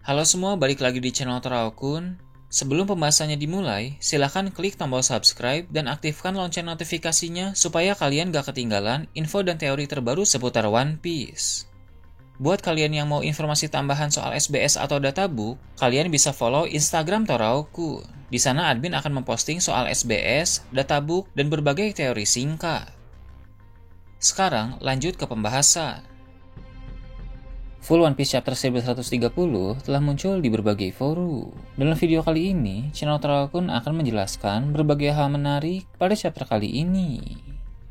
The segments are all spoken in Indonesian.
Halo semua, balik lagi di channel Teraokun. Sebelum pembahasannya dimulai, silahkan klik tombol subscribe dan aktifkan lonceng notifikasinya supaya kalian gak ketinggalan info dan teori terbaru seputar One Piece. Buat kalian yang mau informasi tambahan soal SBS atau databook, kalian bisa follow Instagram Teraokun. Di sana admin akan memposting soal SBS, databook, dan berbagai teori singkat. Sekarang lanjut ke pembahasan. Full One Piece Chapter 1130 telah muncul di berbagai forum. Dalam video kali ini, channel Teraokun akan menjelaskan berbagai hal menarik pada chapter kali ini.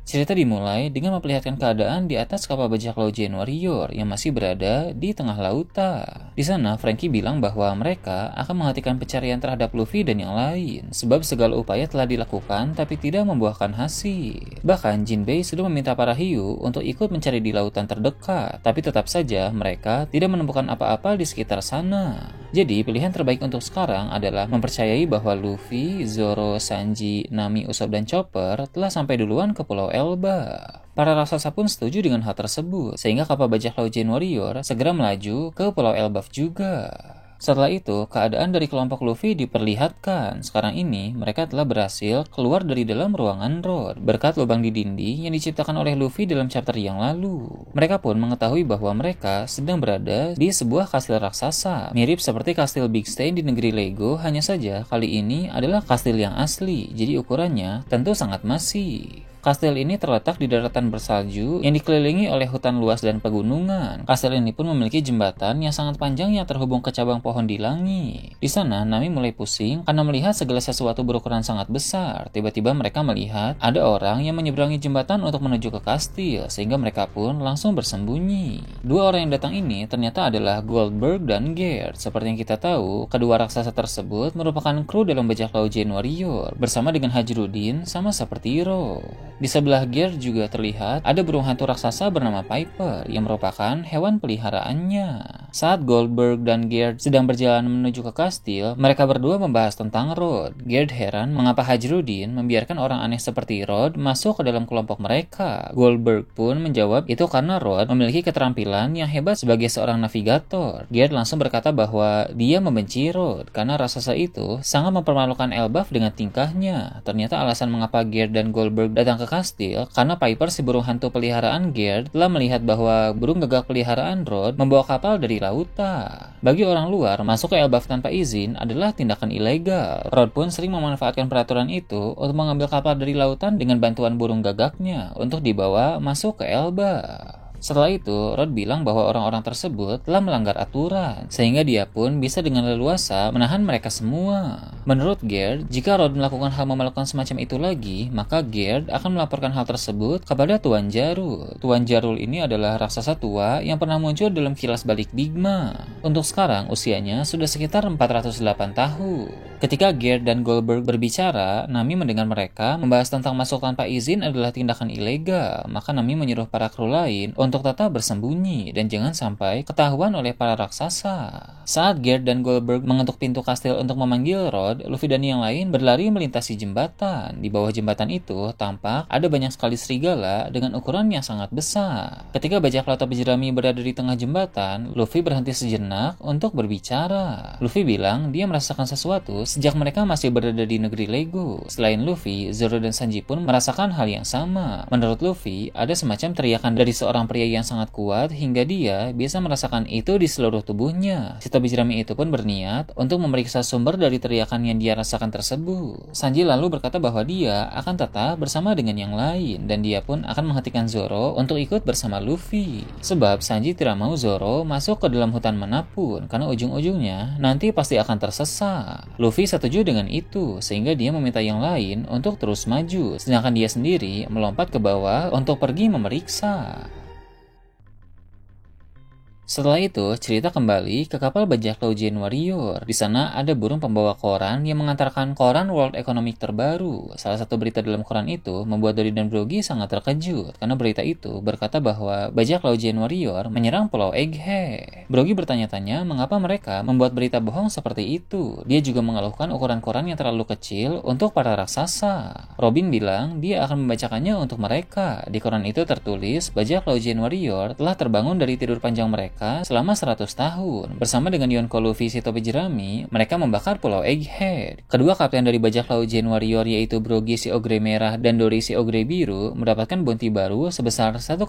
Cerita dimulai dengan memperlihatkan keadaan di atas kapal bajak laut Giant Warrior yang masih berada di tengah lautan. Di sana, Franky bilang bahwa mereka akan menghentikan pencarian terhadap Luffy dan yang lain, sebab segala upaya telah dilakukan tapi tidak membuahkan hasil. Bahkan Jinbei sudah meminta para hiu untuk ikut mencari di lautan terdekat, tapi tetap saja mereka tidak menemukan apa-apa di sekitar sana. Jadi pilihan terbaik untuk sekarang adalah mempercayai bahwa Luffy, Zoro, Sanji, Nami, Usopp, dan Chopper telah sampai duluan ke Pulau Elbaf. Para raksasa pun setuju dengan hal tersebut, sehingga kapal bajak laut Giant Warrior segera melaju ke Pulau Elbaf juga. Setelah itu, keadaan dari kelompok Luffy diperlihatkan. Sekarang ini, mereka telah berhasil keluar dari dalam ruangan Road berkat lubang di dinding yang diciptakan oleh Luffy dalam chapter yang lalu. Mereka pun mengetahui bahwa mereka sedang berada di sebuah kastil raksasa, mirip seperti kastil Big Stain di negeri Lego, hanya saja kali ini adalah kastil yang asli, jadi ukurannya tentu sangat masif. Kastil ini terletak di daratan bersalju yang dikelilingi oleh hutan luas dan pegunungan. Kastil ini pun memiliki jembatan yang sangat panjang yang terhubung ke cabang pohon di langit. Di sana, Nami mulai pusing karena melihat segala sesuatu berukuran sangat besar. Tiba-tiba mereka melihat ada orang yang menyeberangi jembatan untuk menuju ke kastil, sehingga mereka pun langsung bersembunyi. Dua orang yang datang ini ternyata adalah Goldberg dan Gerd. Seperti yang kita tahu, kedua raksasa tersebut merupakan kru dalam bajak laut Giant Warrior, bersama dengan Hajrudin sama seperti Ro. Di sebelah Gerd juga terlihat ada burung hantu raksasa bernama Piper yang merupakan hewan peliharaannya. Saat Goldberg dan Gerd sedang berjalan menuju ke kastil, mereka berdua membahas tentang Rod. Gerd heran mengapa Hajrudin membiarkan orang aneh seperti Rod masuk ke dalam kelompok mereka. Goldberg pun menjawab itu karena Rod memiliki keterampilan yang hebat sebagai seorang navigator. Gerd langsung berkata bahwa dia membenci Rod karena raksasa itu sangat mempermalukan Elbaf dengan tingkahnya. Ternyata alasan mengapa Gerd dan Goldberg datang ke kastil karena Piper, si burung hantu peliharaan Gerd, telah melihat bahwa burung gagak peliharaan Rod membawa kapal dari lautan. Bagi orang luar, masuk ke Elbaf tanpa izin adalah tindakan ilegal. Rod pun sering memanfaatkan peraturan itu untuk mengambil kapal dari lautan dengan bantuan burung gagaknya untuk dibawa masuk ke Elbaf. Setelah itu, Rod bilang bahwa orang-orang tersebut telah melanggar aturan, sehingga dia pun bisa dengan leluasa menahan mereka semua. Menurut Gerd, jika Rod melakukan hal memalukan semacam itu lagi, maka Gerd akan melaporkan hal tersebut kepada Tuan Jarul. Tuan Jarul ini adalah raksasa tua yang pernah muncul dalam kilas balik Big Mom. Untuk sekarang, usianya sudah sekitar 408 tahun. Ketika Gerd dan Goldberg berbicara, Nami mendengar mereka membahas tentang masuk tanpa izin adalah tindakan ilegal, maka Nami menyuruh para kru lain untuk tetap bersembunyi dan jangan sampai ketahuan oleh para raksasa. Saat Gerd dan Goldberg mengetuk pintu kastil untuk memanggil Rod, Luffy dan yang lain berlari melintasi jembatan. Di bawah jembatan itu tampak ada banyak sekali serigala dengan ukuran yang sangat besar. Ketika bajak laut topi jerami berada di tengah jembatan, Luffy berhenti sejenak untuk berbicara. Luffy bilang dia merasakan sesuatu sejak mereka masih berada di negeri Lego. Selain Luffy, Zoro dan Sanji pun merasakan hal yang sama. Menurut Luffy, ada semacam teriakan dari seorang pria yang sangat kuat hingga dia bisa merasakan itu di seluruh tubuhnya. Si topi jerami itu pun berniat untuk memeriksa sumber dari teriakan yang dia rasakan tersebut. Sanji lalu berkata bahwa dia akan tetap bersama dengan yang lain dan dia pun akan menghentikan Zoro untuk ikut bersama Luffy. Sebab Sanji tidak mau Zoro masuk ke dalam hutan manapun karena ujung-ujungnya nanti pasti akan tersesat. Luffy setuju dengan itu sehingga dia meminta yang lain untuk terus maju, sedangkan dia sendiri melompat ke bawah untuk pergi memeriksa. Setelah itu, cerita kembali ke kapal bajak laut Giant Warrior. Di sana ada burung pembawa koran yang mengantarkan koran World Economic terbaru. Salah satu berita dalam koran itu membuat Dory dan Brogy sangat terkejut karena berita itu berkata bahwa bajak laut Giant Warrior menyerang Pulau Egghead. Brogy bertanya-tanya mengapa mereka membuat berita bohong seperti itu. Dia juga mengeluhkan ukuran koran yang terlalu kecil untuk para raksasa. Robin bilang dia akan membacakannya untuk mereka. Di koran itu tertulis bajak laut Giant Warrior telah terbangun dari tidur panjang mereka mereka selama 100 tahun. Bersama dengan Yonko, Luffy, si topi jerami, mereka membakar Pulau Egghead. Kedua kapten dari bajak laut Jane Warrior yaitu Brogy si ogre merah dan Dory si ogre biru mendapatkan bounty baru sebesar 1,8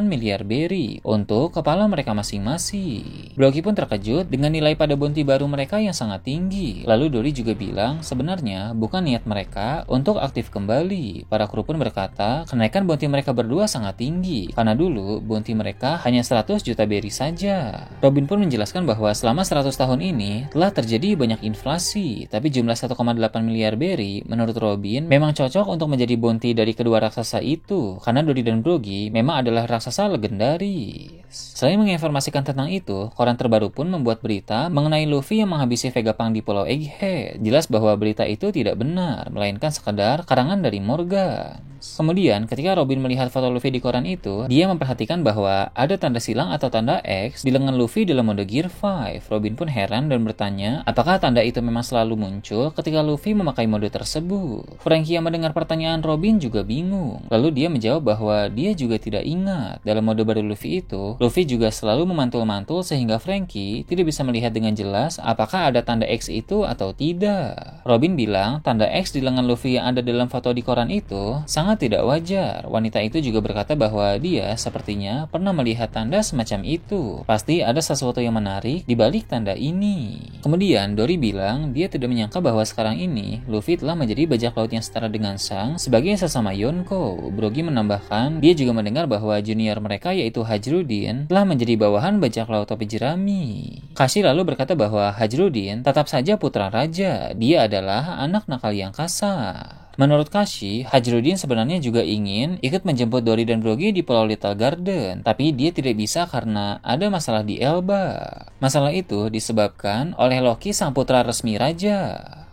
miliar berry untuk kepala mereka masing-masing. Brogy pun terkejut dengan nilai pada bounty baru mereka yang sangat tinggi. Lalu Dory juga bilang sebenarnya bukan niat mereka untuk aktif kembali. Para kru pun berkata kenaikan bounty mereka berdua sangat tinggi karena dulu bounty mereka hanya 100 juta berry saja. Robin pun menjelaskan bahwa selama 100 tahun ini telah terjadi banyak inflasi, tapi jumlah 1,8 miliar berry menurut Robin memang cocok untuk menjadi bounty dari kedua raksasa itu karena Dory dan Brogy memang adalah raksasa legendaris. Selain menginformasikan tentang itu, koran terbaru pun membuat berita mengenai Luffy yang menghabisi Vegapunk di Pulau Egghead. Jelas bahwa berita itu tidak benar, melainkan sekedar karangan dari Morgan. Kemudian, ketika Robin melihat foto Luffy di koran itu, dia memperhatikan bahwa ada tanda silang atau tanda X di lengan Luffy dalam mode Gear 5. Robin pun heran dan bertanya, apakah tanda itu memang selalu muncul ketika Luffy memakai mode tersebut? Franky yang mendengar pertanyaan Robin juga bingung. Lalu dia menjawab bahwa dia juga tidak ingat. Dalam mode baru Luffy itu, Luffy juga selalu memantul-mantul sehingga Franky tidak bisa melihat dengan jelas apakah ada tanda X itu atau tidak. Robin bilang tanda X di lengan Luffy yang ada dalam foto di koran itu sangat tidak wajar. Wanita itu juga berkata bahwa dia sepertinya pernah melihat tanda semacam itu. Pasti ada sesuatu yang menarik di balik tanda ini. Kemudian Dory bilang dia tidak menyangka bahwa sekarang ini Luffy telah menjadi bajak laut yang setara dengan Sang sebagai sesama Yonko. Brogy menambahkan dia juga mendengar bahwa junior mereka yaitu Hajrudin telah menjadi bawahan bajak laut topi jerami. Kashi lalu berkata bahwa Hajrudin tetap saja putra raja. Dia adalah anak nakal yang kasar. Menurut Kashi, Hajrudin sebenarnya juga ingin ikut menjemput Dory dan Brogy di Pulau Little Garden, tapi dia tidak bisa karena ada masalah di Elba. Masalah itu disebabkan oleh Loki sang putra resmi raja.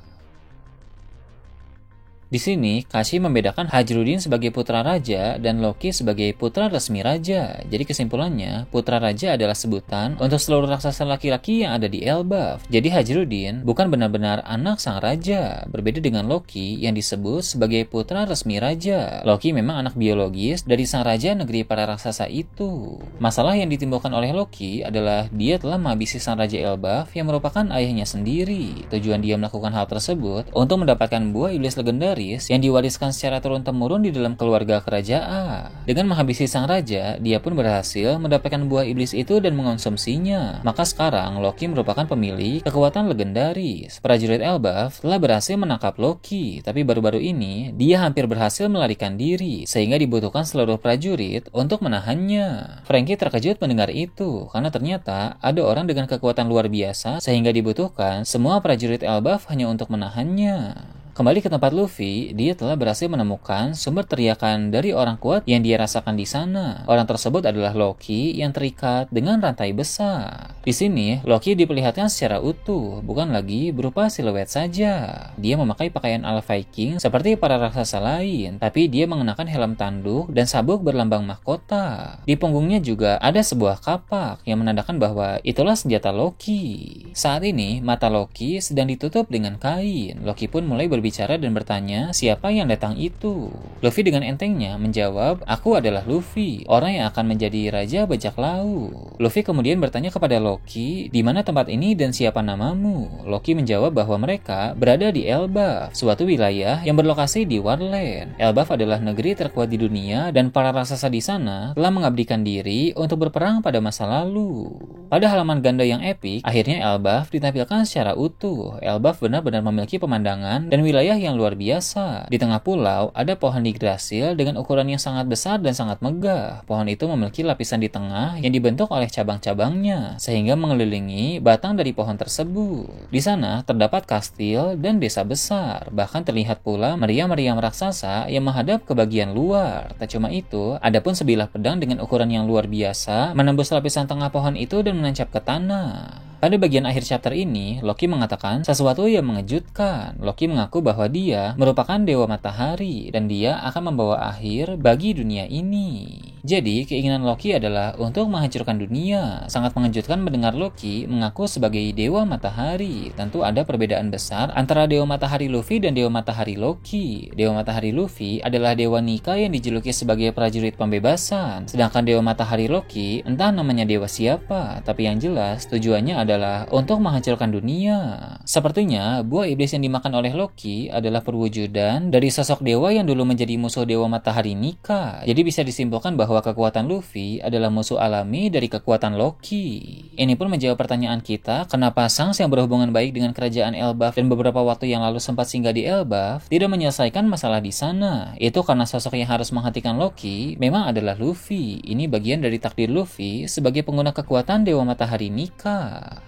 Di sini, Kashi membedakan Hajrudin sebagai putra raja dan Loki sebagai putra resmi raja. Jadi kesimpulannya, putra raja adalah sebutan untuk seluruh raksasa laki-laki yang ada di Elbaf. Jadi Hajrudin bukan benar-benar anak sang raja, berbeda dengan Loki yang disebut sebagai putra resmi raja. Loki memang anak biologis dari sang raja negeri para raksasa itu. Masalah yang ditimbulkan oleh Loki adalah dia telah menghabisi sang raja Elbaf yang merupakan ayahnya sendiri. Tujuan dia melakukan hal tersebut untuk mendapatkan buah iblis legendaris yang diwariskan secara turun-temurun di dalam keluarga kerajaan. Dengan menghabisi sang raja, dia pun berhasil mendapatkan buah iblis itu dan mengonsumsinya. Maka sekarang Loki merupakan pemilik kekuatan legendaris. Prajurit Elbaf telah berhasil menangkap Loki, tapi baru-baru ini dia hampir berhasil melarikan diri, sehingga dibutuhkan seluruh prajurit untuk menahannya. Franky terkejut mendengar itu, karena ternyata ada orang dengan kekuatan luar biasa sehingga dibutuhkan semua prajurit Elbaf hanya untuk menahannya. Kembali ke tempat Luffy, dia telah berhasil menemukan sumber teriakan dari orang kuat yang dia rasakan di sana. Orang tersebut adalah Loki yang terikat dengan rantai besar. Di sini, Loki diperlihatkan secara utuh, bukan lagi berupa siluet saja. Dia memakai pakaian ala Viking seperti para raksasa lain, tapi dia mengenakan helm tanduk dan sabuk berlambang mahkota. Di punggungnya juga ada sebuah kapak yang menandakan bahwa itulah senjata Loki. Saat ini, mata Loki sedang ditutup dengan kain. Loki pun mulai berbicara dan bertanya siapa yang datang itu. Luffy dengan entengnya menjawab, aku adalah Luffy, orang yang akan menjadi raja bajak laut. Luffy kemudian bertanya kepada Loki, di mana tempat ini dan siapa namamu? Loki menjawab bahwa mereka berada di Elbaf, suatu wilayah yang berlokasi di Warland. Elbaf adalah negeri terkuat di dunia dan para raksasa di sana telah mengabdikan diri untuk berperang pada masa lalu. Pada halaman ganda yang epik, akhirnya Elbaf ditampilkan secara utuh. Elbaf benar-benar memiliki pemandangan dan wilayah yang luar biasa. Di tengah pulau ada pohon Yggdrasil dengan ukuran yang sangat besar dan sangat megah. Pohon itu memiliki lapisan di tengah yang dibentuk oleh cabang-cabangnya sehingga mengelilingi batang dari pohon tersebut. Di sana terdapat kastil dan desa besar. Bahkan terlihat pula meriam-meriam raksasa yang menghadap ke bagian luar. Tak cuma itu, ada pun sebilah pedang dengan ukuran yang luar biasa menembus lapisan tengah pohon itu dan menancap ke tanah. Pada bagian akhir chapter ini, Loki mengatakan sesuatu yang mengejutkan. Loki mengaku bahwa dia merupakan dewa matahari dan dia akan membawa akhir bagi dunia ini. Jadi, keinginan Loki adalah untuk menghancurkan dunia. Sangat mengejutkan mendengar Loki mengaku sebagai Dewa Matahari. Tentu ada perbedaan besar antara Dewa Matahari Luffy dan Dewa Matahari Loki. Dewa Matahari Luffy adalah Dewa Nika yang dijuluki sebagai prajurit pembebasan. Sedangkan Dewa Matahari Loki, entah namanya dewa siapa, tapi yang jelas tujuannya adalah untuk menghancurkan dunia. Sepertinya, buah iblis yang dimakan oleh Loki adalah perwujudan dari sosok dewa yang dulu menjadi musuh Dewa Matahari Nika. Jadi bisa disimpulkan bahwa kekuatan Luffy adalah musuh alami dari kekuatan Loki. Ini pun menjawab pertanyaan kita, kenapa Shanks yang berhubungan baik dengan kerajaan Elbaf dan beberapa waktu yang lalu sempat singgah di Elbaf tidak menyelesaikan masalah di sana. Itu karena sosok yang harus menghentikan Loki memang adalah Luffy. Ini bagian dari takdir Luffy sebagai pengguna kekuatan Dewa Matahari Nika.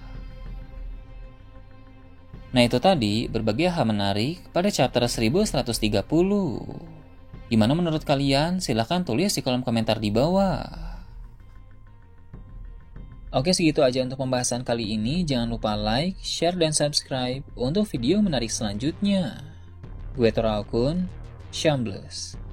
Nah itu tadi berbagai hal menarik pada chapter 1130. Gimana menurut kalian? Silahkan tulis di kolom komentar di bawah. Oke, segitu aja untuk pembahasan kali ini. Jangan lupa like, share, dan subscribe untuk video menarik selanjutnya. Gue Toraokun, Shambles.